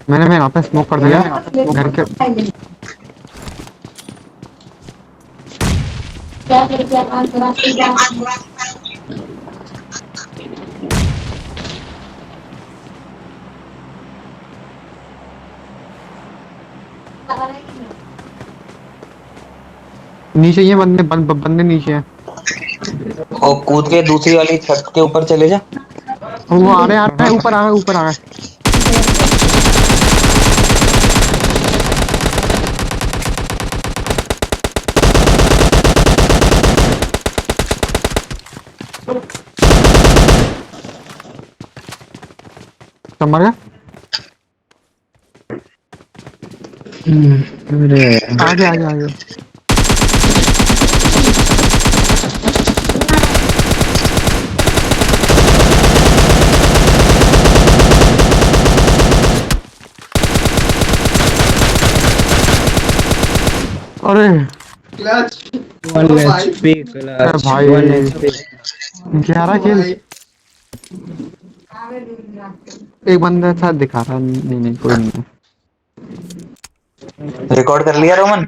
मैंने यहाँ पे स्मोक कर दिया घर के। नीचे ये बंदे नीचे हैं। और कूद के दूसरी वाली छत के ऊपर चले जा। वो आ रहे हैं ऊपर आ रहे ऊपर आ रहे। मर गया। आगे आगे आगे। अरे भाई 11 किल। एक बंदा था दिखा रहा। नहीं कोई नहीं। रिकॉर्ड कर लिया रोमन।